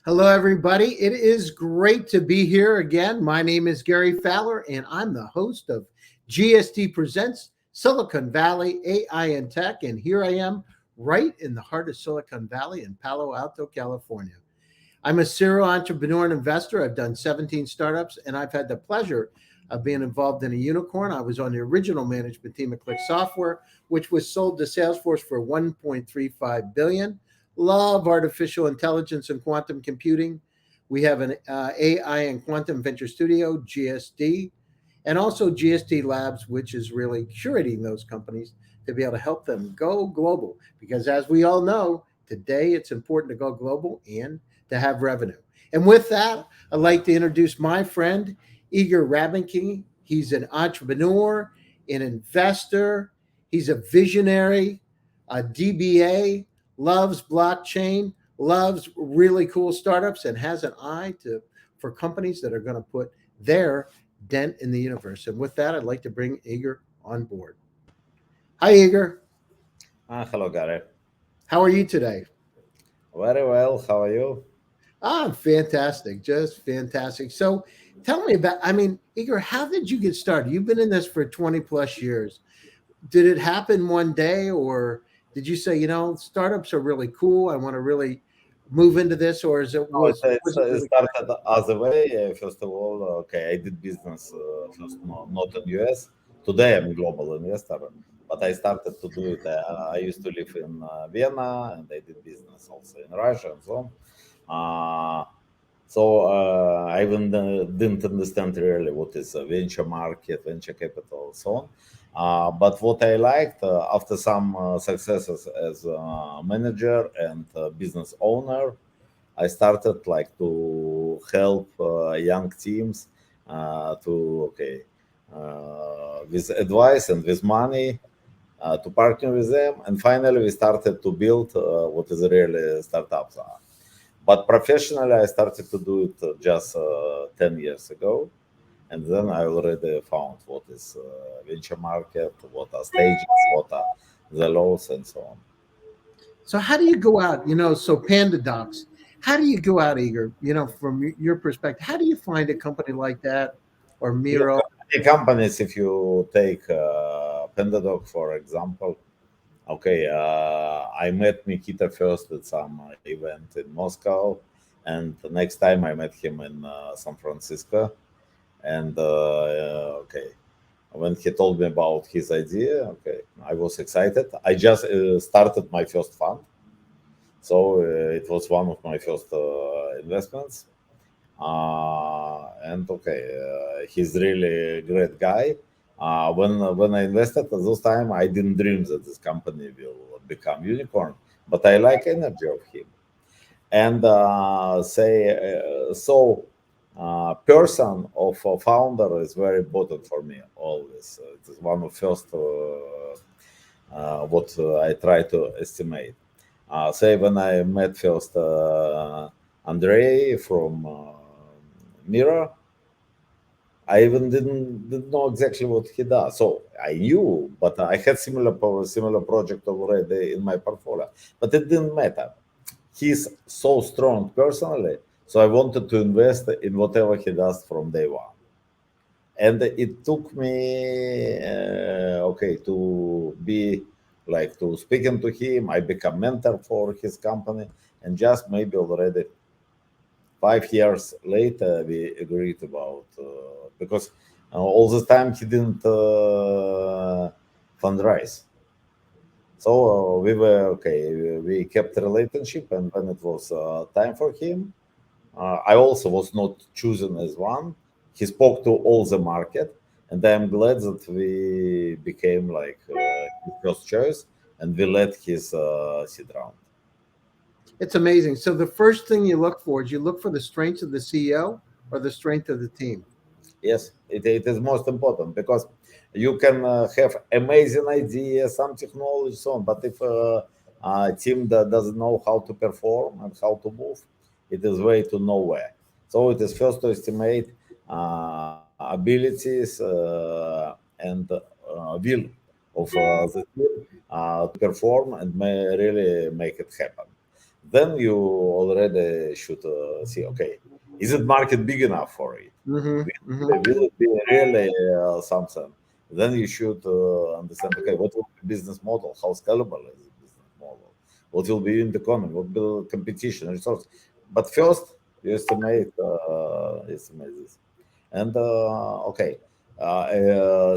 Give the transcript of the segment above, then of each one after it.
Hello, everybody. It is great to be here again. My name is Gary Fowler, and I'm the host of GST Presents Silicon Valley AI and Tech. And here I am right in the heart of Silicon Valley in Palo Alto, California. I'm a serial entrepreneur and investor. I've done 17 startups, and I've had the pleasure of being involved in a unicorn. I was on the original management team at Click Software, which was sold to Salesforce for 1.35 billion. Love artificial intelligence and quantum computing. We have an AI and quantum venture studio, GSD, and also GSD Labs, which is really curating those companies to be able to help them go global. Because as we all know, today it's important to go global and to have revenue. And with that, I'd like to introduce my friend, Igor Rabenkin. He's an entrepreneur, an investor, he's a visionary, a DBA, loves blockchain, loves really cool startups, and has an eye for companies that are going to put their dent in the universe. And with that, I'd like to bring Igor on board. Hi, Igor. Hello, Gary. How are you today? Very well. How are you? Fantastic, just fantastic. So tell me about, Igor, how did you get started? You've been in this for 20 plus years. Did it happen one day, or did you say, startups are really cool, I want to really move into this, or is it No, was it it really? started as a way. First of all, okay, I did business first, not in US. Today, I'm a global investor, but I started to do it. I used to live in Vienna, and I did business also in Russia and so on. I even didn't understand really what is a venture market, venture capital, so on. But what I liked after some successes as a manager and business owner, I started like to help young teams with advice and with money to partner with them, and finally we started to build what is really startups are. But professionally, I started to do it just 10 years ago. And then I already found what is venture market, what are stages, what are the laws, and so on. So how do you go out? So PandaDocs, how do you go out, Igor? From your perspective, how do you find a company like that or Look, Miro? many companies, if you take PandaDoc, for example, okay, I met Nikita first at some event in Moscow, and the next time I met him in San Francisco. And okay, when he told me about his idea, okay, I was excited. I just started my first fund, so it was one of my first investments. And okay, he's really a great guy. When I invested at those time, I didn't dream that this company will become unicorn, but I like energy of him. And person of a founder is very important for me always. It is one of first what I try to estimate. Say when I met first Andrei from Miro, I even didn't know exactly what he does. So I knew, but I had similar project already in my portfolio. But it didn't matter. He's so strong personally, so I wanted to invest in whatever he does from day one. And it took me to be like to speaking to him. I become mentor for his company, and just maybe already 5 years later we agreed about because all the time he didn't fundraise. So we were okay. We kept the relationship, and when it was time for him, I also was not chosen as one. He spoke to all the market, and I'm glad that we became like his first choice, and we led his seed round. It's amazing. So the first thing you look for is you look for the strengths of the CEO or the strength of the team. Yes, it is most important because you can have amazing ideas, some technology, so on. But if a team that doesn't know how to perform and how to move, it is way to nowhere. So it is first to estimate abilities and will of the team to perform and may really make it happen. then you already should see, okay, is it market big enough for it? Mm-hmm. Will it be really something? Then you should understand, okay, what will be business model? How scalable is the business model? What will be in the economy? What will be competition, resource? But first, you estimate this. And okay,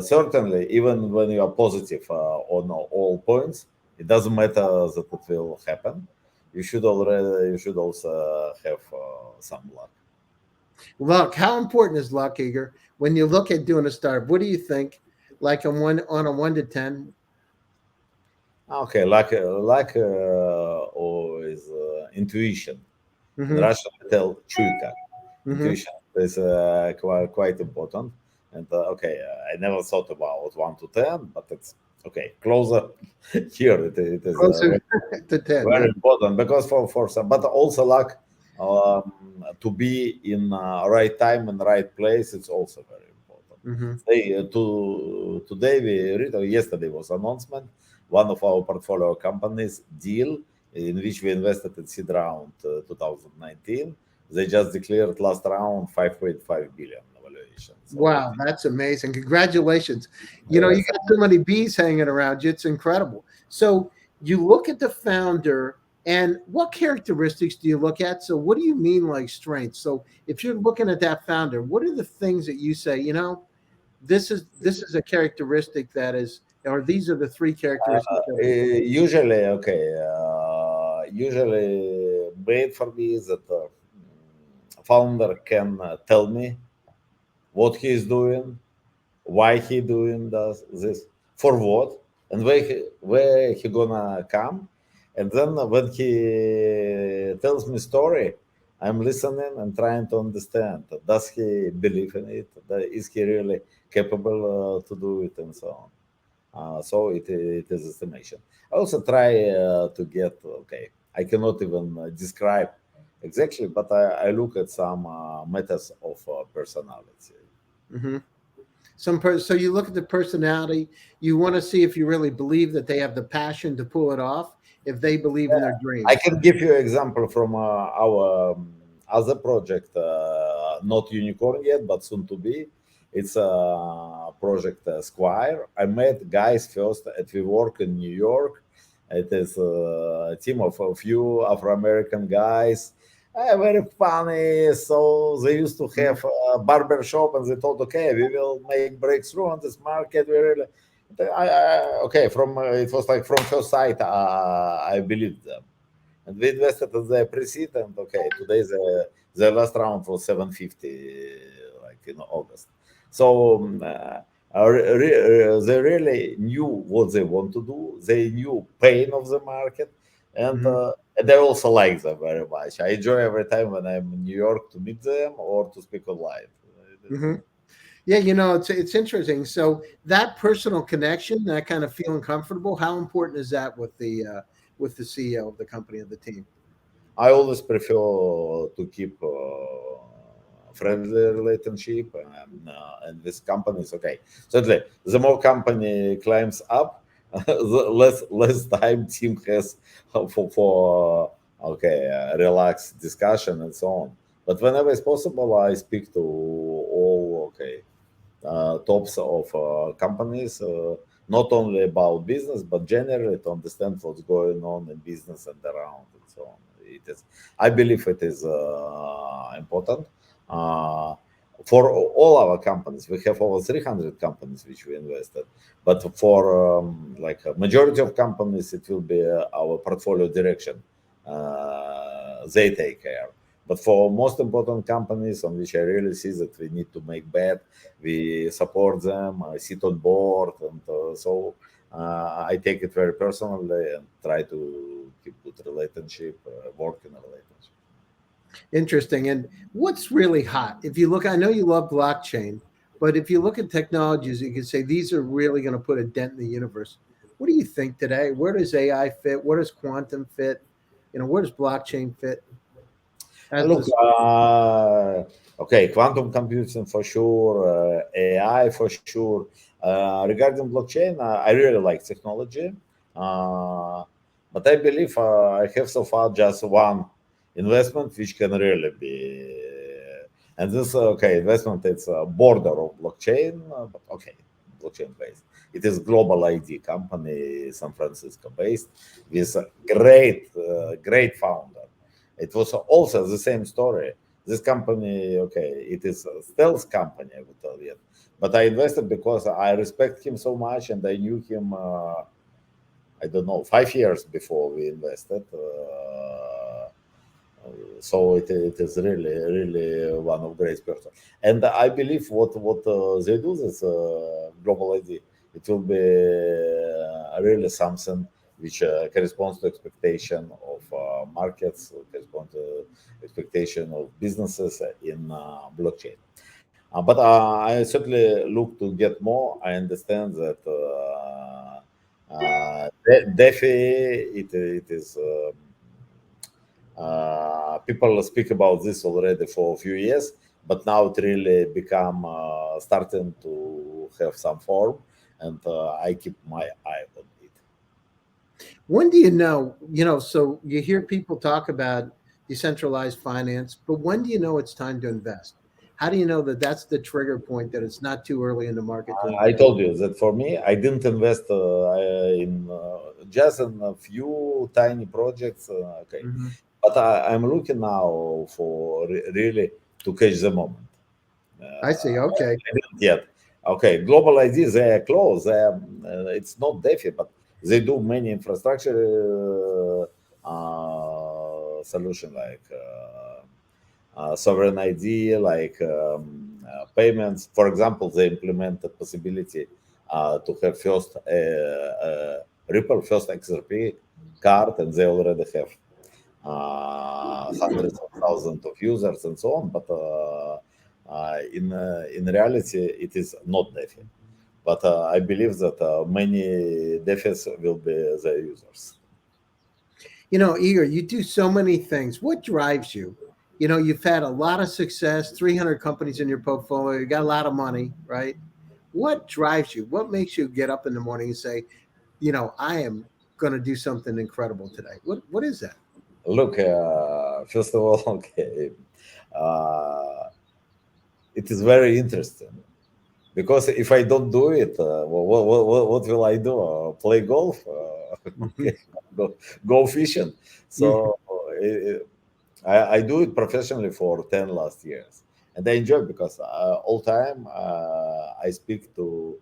certainly, even when you are positive on all points, it doesn't matter that it will happen. You should also have some luck. Luck. How important is luck, Igor? When you look at doing a startup, what do you think? Like on a 1 to 10. Okay, or is intuition. In Mm-hmm. Russian, we tell chuika. Mm-hmm. Intuition is quite important. And okay, I never thought about 1 to 10, but it's okay. Closer here, it is Closer to 10. Yeah. very important because for some, but also luck to be in right time and right place. It's also very important. Mm-hmm. Today we read, or yesterday was announcement. One of our portfolio companies, Deal, in which we invested in seed round 2019. They just declared last round 5.5 billion valuation. So Wow, that's amazing. Congratulations. You yes, got so many bees hanging around you. It's incredible. So you look at the founder, and what characteristics do you look at? So what do you mean like strengths? So if you're looking at that founder, what are the things that you say, this is a characteristic that is, or these are the three characteristics that we look usually okay. Usually, great for me is that founder can tell me what he is doing, why he doing this, for what, and where he gonna come. And then when he tells me story, I'm listening and trying to understand. Does he believe in it? Is he really capable to do it, and so on. So it is estimation. I also try to get, okay, I cannot even describe exactly, but I look at some matters of personality. hmm so you look at the personality. You want to see if you really believe that they have the passion to pull it off, if they believe in their I dreams. can give you example from our other project, not unicorn yet, but soon to be. It's a project Squire. I met guys first at WeWork in New York. It is a team of a few Afro-American guys. Very funny. So they used to Mhm. have a barber shop, and they thought, okay, we will make breakthrough on this market. We really, okay, from it was like from first sight, I believed them, and we invested in the pre-seed. And okay, today the last round was 750, like in August. So they really knew what they want to do. They knew pain of the market, Mhm. and they also like them very much. I enjoy every time when I'm in New York to meet them or to speak online. It is, Mhm. Yeah, it's interesting. So that personal connection, that kind of feeling comfortable, how important is that with the CEO of the company of the team? I always prefer to keep friendly relationship and with companies. Okay, certainly, the more company climbs up, the less time team has for okay relaxed discussion and so on. But whenever it's possible, I speak to all okay tops of companies, not only about business, but generally to understand what's going on in business and around and so on. It is, I believe, it is important. Uh, for all our companies, we have over 300 companies which we invested. But for like a majority of companies, it will be our portfolio direction. They take care. But for most important companies on which I really see that we need to make bet, we support them, I sit on board, and so I take it very personally and try to keep good relationship, work in a relationship. Interesting. And what's really hot? If you look, I know you love blockchain, but if you look at technologies, you can say these are really going to put a dent in the universe. What do you think today? Where does AI fit? Where does quantum fit? Where does blockchain fit? As Look, this, okay, quantum computing for sure, AI for sure. Regarding blockchain, I really like technology. Uh, But I believe I have so far just one investment which can really be, and this okay investment. It's a border of blockchain, but okay, blockchain based. It is global ID company, San Francisco based, with a great founder. It was also the same story. This company, okay, it is a stealth company, I would tell you. But I invested because I respect him so much, and I knew him. I don't know, 5 years before we invested. So it is really one of great person. And I believe what they do this global ID, it will be really something which corresponds to expectation of markets, corresponds to expectation of businesses in blockchain. But I certainly look to get more. I understand that DeFi, it is people speak about this already for a few years, but now it really become starting to have some form, and I keep my eye on it. When do you know? So you hear people talk about decentralized finance, but when do you know it's time to invest? How do you know that that's the trigger point that it's not too early in the market to I invest? told you that for me, I didn't invest in just in a few tiny projects. Okay, Mhm. but I'm looking now for really to catch the moment. I see. Okay. I didn't yet. Okay, global ID they are close. It's not DeFi, but they do many infrastructure solution like sovereign ID, like payments. For example, they implement the possibility to have first Ripple, first XRP card, and they already have hundreds of thousands of users and so on. But in reality, it is not DeFi. But I believe that many DeFis will be the users. Igor, you do so many things. What drives you? You've had a lot of success, 300 companies in your portfolio, you got a lot of money, right? What drives you? What makes you get up in the morning and say, I am going to do something incredible today? What is that? Look, first of all, okay, uh, it is very interesting because if I don't do it, what will I do? Play golf? Okay, go, go fishing. So I do it professionally for 10 last years, and I enjoy because all time I speak to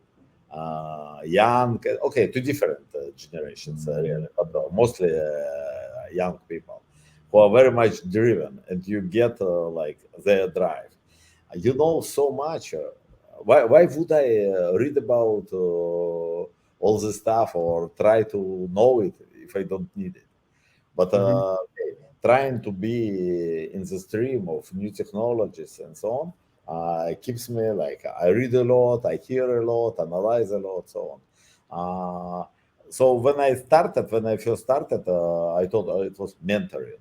young, okay, to different generations, really, but mostly young people who are very much driven, and you get like their drive. You know so much. Why would I read about all this stuff or try to know it if I don't need it? But Mhm. trying to be in the stream of new technologies and so on keeps me like I read a lot, I hear a lot, analyze a lot, so on. So when I first started, I thought it was mentoring,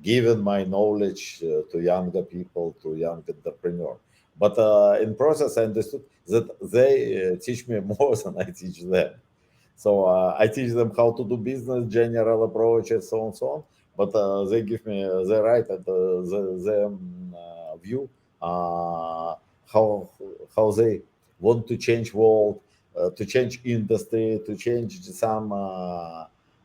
giving my knowledge to younger people, to young entrepreneur. But in process, I understood that they teach me more than I teach them. So I teach them how to do business, general approaches, so on, so on. But they give me the right and the view uh, how how they want to change world, to change industry, to change some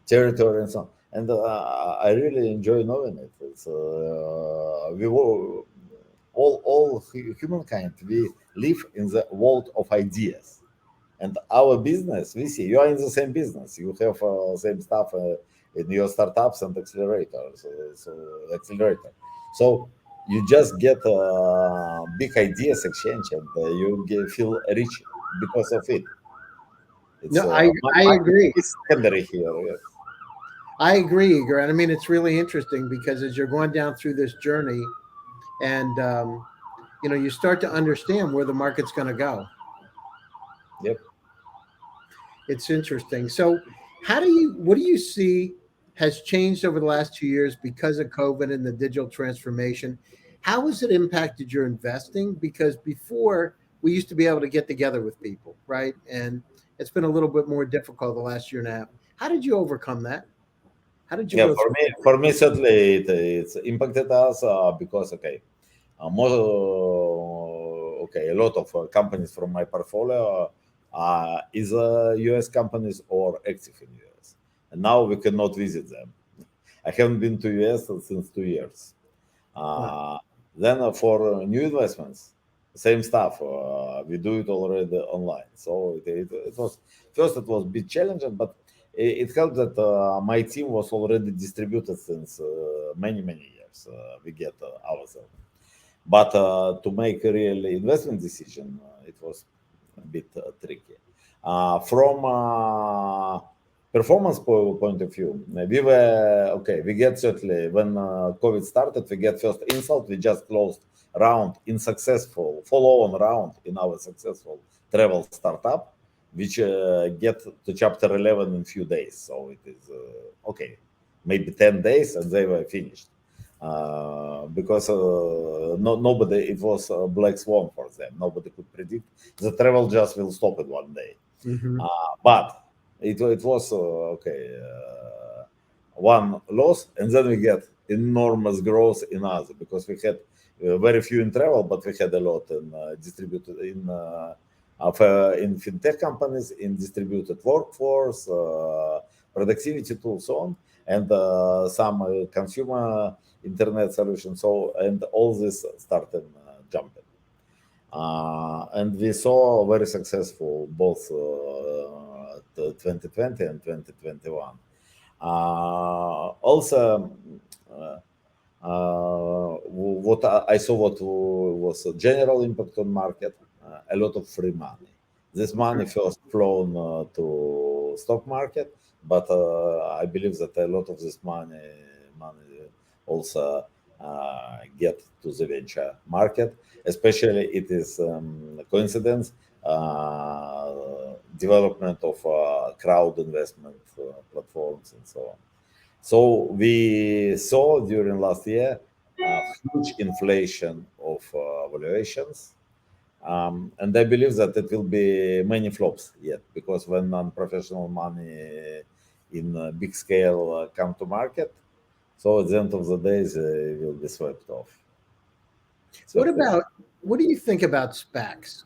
territory and so on. And I really enjoy knowing it. It's, we all humankind we live in the world of ideas, and our business, we see you are in the same business. You have same stuff in your startups and accelerators. Accelerator. So you just get big ideas exchange, and you feel rich because of it. No, It's I marketing agree. is secondary here. Yes. I agree, Igor. And I mean, it's really interesting because as you're going down through this journey and, you start to understand where the market's going to go. Yep. It's interesting. So, what do you see has changed over the last 2 years because of COVID and the digital transformation? How has it impacted your investing? Because before we used to be able to get together with people, right? And it's been a little bit more difficult the last year and a half. How did you overcome that? How did you Yeah, go for through? me certainly it's impacted us because more a lot of companies from my portfolio is US companies or active in US, and now we cannot visit them. I haven't been to US since 2 years. Wow. Uh, then for new investments, same stuff. We do it already online. So it was first it was a bit challenging, but it helped that my team was already distributed since many years. We get ourselves, but to make a real investment decision, it was a bit tricky. From performance point of view, we were okay. We get certainly when COVID started, we get first insult. We just closed round in successful follow-on round in our successful travel startup, which get to chapter 11 in few days. So it is okay, maybe 10 days, and they were finished because nobody, it was a black swan for them. Nobody could predict the travel just will stop in one day. Hmm. But it was one loss, and then we get enormous growth in other because we had very few in travel, but we had a lot in distributed in fintech companies, in distributed workforce, productivity tools, so on, and some consumer internet solutions. So and all this started jumping. And we saw very successful both 2020 and 2021. Also, uh, what I saw what was a general impact on market, a lot of free money. This money first flown to stock market, but I believe that a lot of this money also get to the venture market. Especially, it is coincidence development of crowd investment platforms and so on. So we saw during last year huge inflation of valuations, and I believe that it will be many flops yet because when non-professional money in big scale come to market, so at the end of the day they will be swept off. What Certainly. about what do you think about SPACs?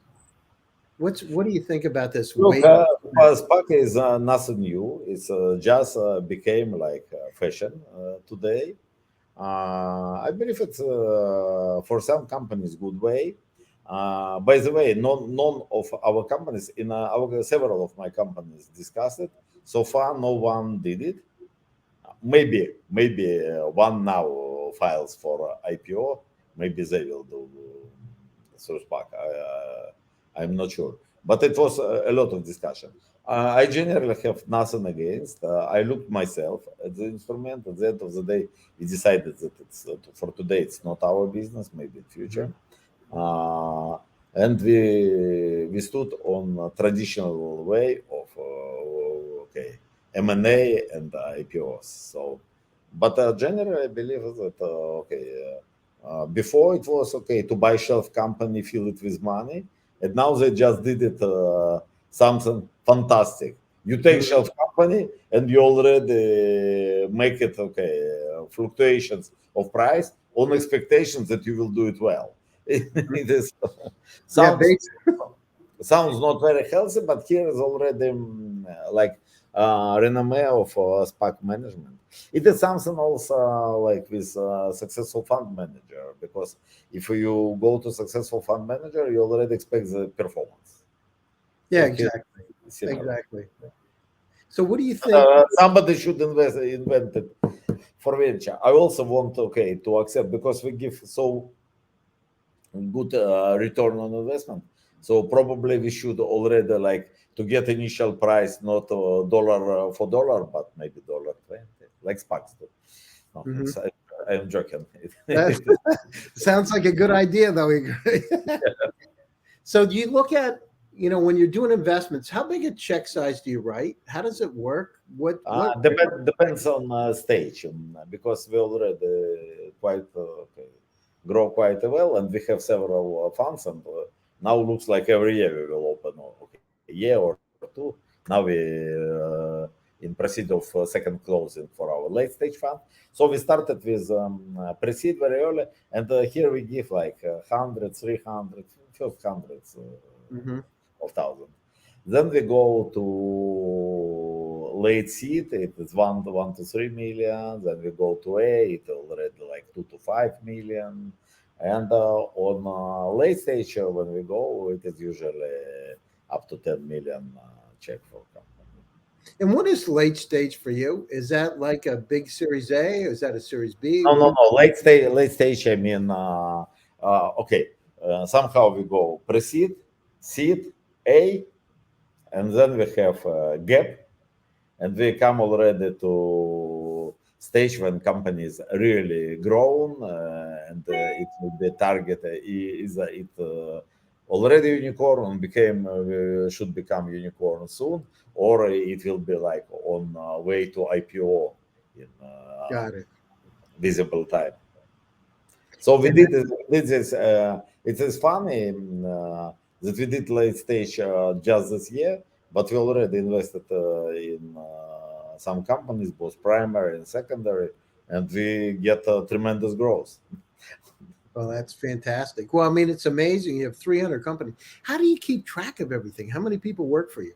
What do you think about this Look, wave? Spark is nothing new. It's just became like fashion today. I believe it's for some companies good way. By the way, none of our companies in our several of my companies discussed it. So far, no one did it. Maybe one now files for IPO. Maybe they will do through SPAC. I'm not sure, but it was a lot of discussion. I generally have nothing against. I looked myself at the instrument. At the end of the day, we decided that it's for today. It's not our business. Maybe in future, Mhm. uh, and we stood on a traditional way of M&A and IPOs. So, but generally, I believe that before it was okay to buy shelf company, fill it with money, and now they just did it something fantastic. You take Mhm. shelf company and you already make it fluctuations of price on expectations that you will do it well. Mhm. It is Yeah, sounds not very healthy, but here is already like renommee of SPAC management. It is something also like with successful fund manager, because if you go to successful fund manager, you already expect the performance. yeah, So here, exactly, similar. exactly. So, what do you think? Somebody should invent it for venture. I also want to accept because we give so good return on investment. So probably we should already like to get initial price, not dollar for dollar, but maybe dollar 20, like SPACs do. No, Mhm. I'm joking. That sounds like a good idea, though, Igor. So, do you look at when you're doing investments? How big a check size do you write? How does it work? What? Depends on stage, because we already quite grow quite well, and we have several funds, and now looks like every year we will open a year or two. Now we in proceed of second closing for our late stage fund. So we started with pre-seed very early, and here we give like 100, 300, first hundreds Hmm. of thousands. Then we go to late seed, it is 1 to 3 million. Then we go to A, it already like 2 to 5 million. And on late stage, when we go, it is usually up to 10 million check for company. And what is late stage for you? Is that like a big Series A? Or is that a Series B? No, What no, is? no. Late stage. I mean, okay. Somehow we go pre-seed, seed, A, and then we have gap, and we come already to stage when companies really grown, and it will be target is it already unicorn and became should become unicorn soon, or it will be like on way to IPO in Got it. visible time. So we And did this. It is funny that we did late stage just this year, but we already invested in some companies, both primary and secondary, and we get tremendous growth. well, that's fantastic. Well, I mean, it's amazing. You have 300 companies. How do you keep track of everything? How many people work for you?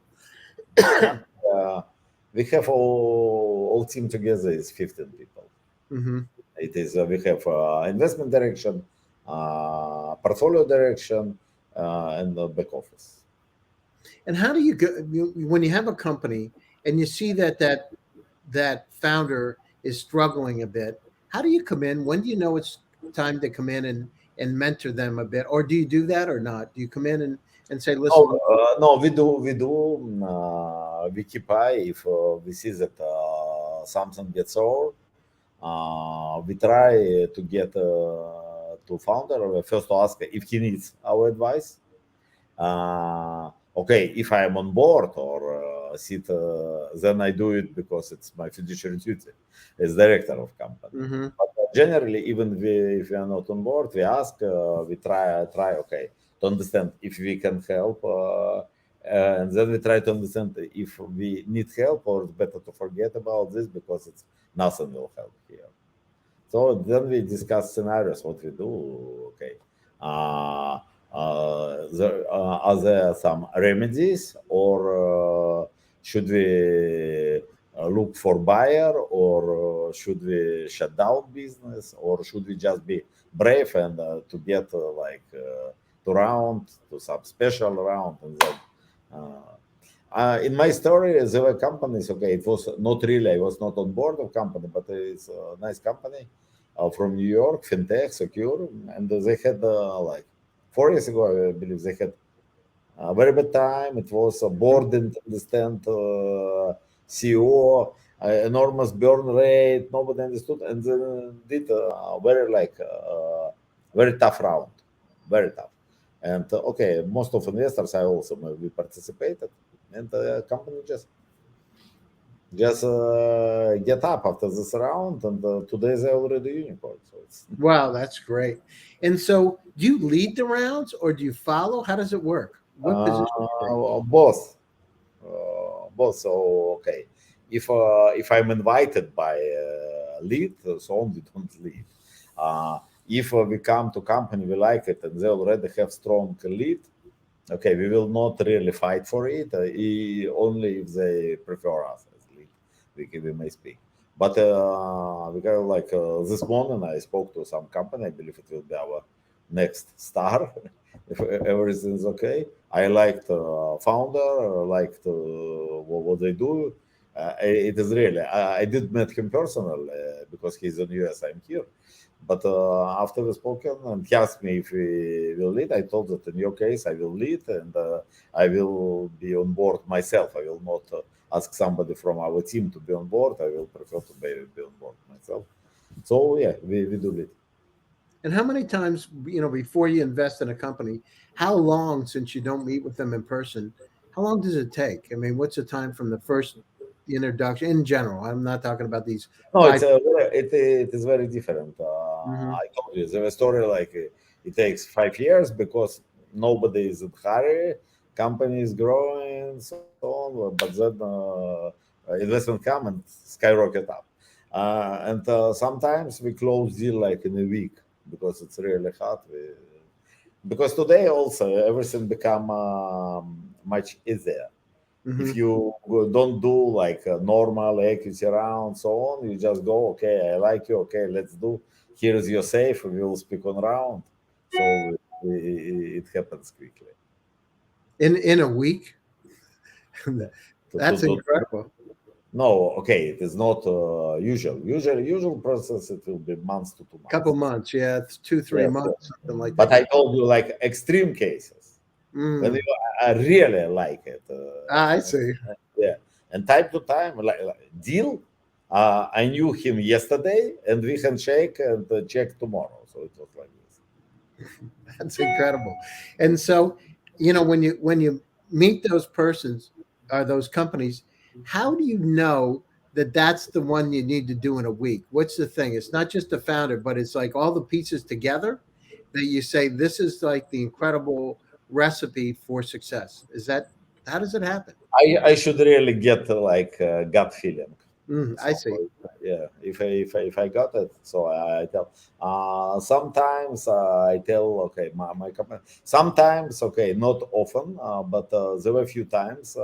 Uh, we have all team together is 15 people. Hmm. It is we have investment direction, portfolio direction, and back office. And how do you go when you have a company and you see that founder is struggling a bit? How do you come in? When do you know it's time to come in and mentor them a bit, or do you do that or not? Do you come in and say, No, "Listen, no, we do. We keep eye if we see that something gets over. We try to get to founder first to ask if he needs our advice. Okay, if I am on board or sit, then I do it because it's my fiduciary duty as director of company. hmm But generally, even if we are not on board, we ask, we try, okay, to understand if we can help, and then we try to understand if we need help or it's better to forget about this because it's nothing will help here. So then we discuss scenarios, what we do. Okay, uh, are there some remedies, or should we look for buyer, or should we shut down business, or should we just be brave and to get to round to some special round, and then. In my story, there were companies. Okay, it was not really. I was not on board of company, but it's a nice company from New York, fintech, secure, and they had like 4 years ago, I believe they had a very bad time. It was a board didn't understand CEO, enormous burn rate. Nobody understood, and then did very very tough round, very tough. And okay, most of investors I also maybe participated, and the company just get up after this round, and today they're already unicorn. So it's wow, that's great." And so, do you lead the rounds or do you follow? How does it work? What position do you take? both, both. So okay, if I'm invited by lead, so only don't lead. If we come to company we like it and they already have strong lead, okay, we will not really fight for it. Only if they prefer us as lead, we may speak. But we got this morning I spoke to some company. I believe it will be our next star if everything's okay. I liked founder, liked what they do. It is really. I did met him personally because he's in US. I'm here. But after we spoken, and he asked me if we will lead, I told that in your case I will lead, and I will be on board myself. I will not ask somebody from our team to be on board. I will prefer to be on board myself. So yeah, we do lead. And how many times, before you invest in a company, how long, since you don't meet with them in person, how long does it take? I mean, what's the time from the first introduction in general? I'm not talking about these No, five. it is very different. Mhm. I told you the story it takes 5 years because nobody is in hurry. Company is growing, so on. But then investment come and skyrocket up. And sometimes we close deal like in a week because it's really hard. Because today also everything become much easier. If you don't do like a normal equity round, so on, you just go, okay, I like you, okay, let's do. Here's your safe, we will speak on round. So it happens quickly. In a week. To That's do. incredible. No, okay, it is not usual. Usual process, it will be months to 2 months. Couple months, yeah, it's 2-3 Yes, months, something like but that. I told you like extreme cases when Mm. you really like it. I see. Yeah, and time to time, like deal. I knew him yesterday, and we handshake and check tomorrow. So it was like this. That's incredible. And so, when you meet those persons or those companies, how do you know that that's the one you need to do in a week? What's the thing? It's not just the founder, but it's like all the pieces together that you say this is like the incredible recipe for success. Is that how does it happen? I should really get like gut feeling. I So see. yeah, if I got it, so I tell. Sometimes I tell, okay, my company. Sometimes, okay, not often, but there were a few times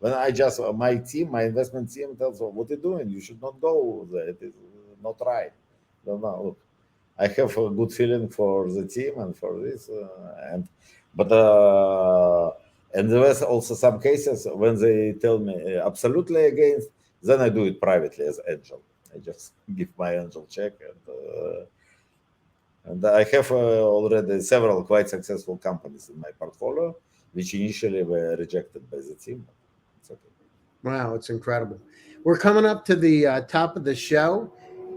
when I just my team, my investment team tells, "Oh, what are you doing? You should not go there. It is not right." No, no, look, I have a good feeling for the team and for this, and but and there was also some cases when they tell me absolutely against, then I do it privately as angel. I just give my angel check, and I have already several quite successful companies in my portfolio, which initially were rejected by the team. It's okay. Wow, it's incredible. We're coming up to the top of the show.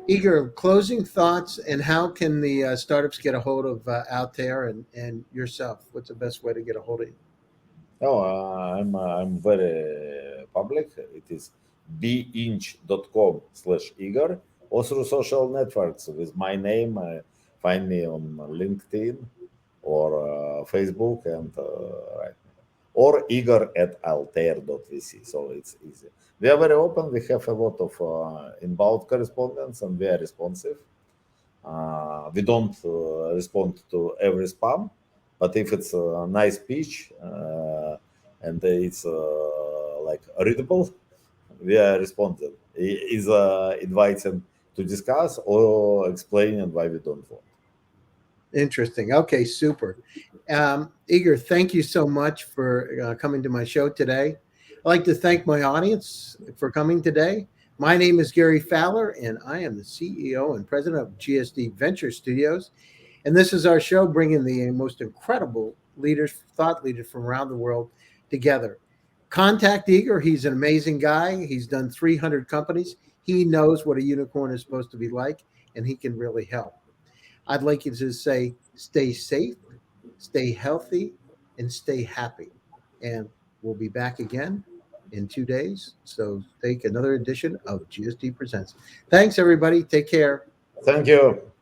Igor, closing thoughts, and how can the startups get a hold of Altair and yourself? What's the best way to get a hold of you? No, I'm very public. It is beinch.com/Igor, or through social networks with my name. Find me on LinkedIn or Facebook, and right, or Igor at altair.vc. So it's easy. We are very open. We have a lot of inbound correspondence, and we are responsive. We don't respond to every spam, but if it's a nice pitch and it's like readable, we are responsive. Is inviting to discuss or explaining why we don't want. Interesting. Okay, super. Igor, thank you so much for coming to my show today. I'd like to thank my audience for coming today. My name is Gary Fowler, and I am the CEO and president of GSD Venture Studios. And this is our show bringing the most incredible leaders, thought leaders from around the world together. Contact Igor. He's an amazing guy. He's done 300 companies. He knows what a unicorn is supposed to be like, and he can really help. I'd like you to say, stay safe, stay healthy, and stay happy. And we'll be back again in 2 days. So take another edition of GSD Presents. Thanks, everybody. Take care. Thank you.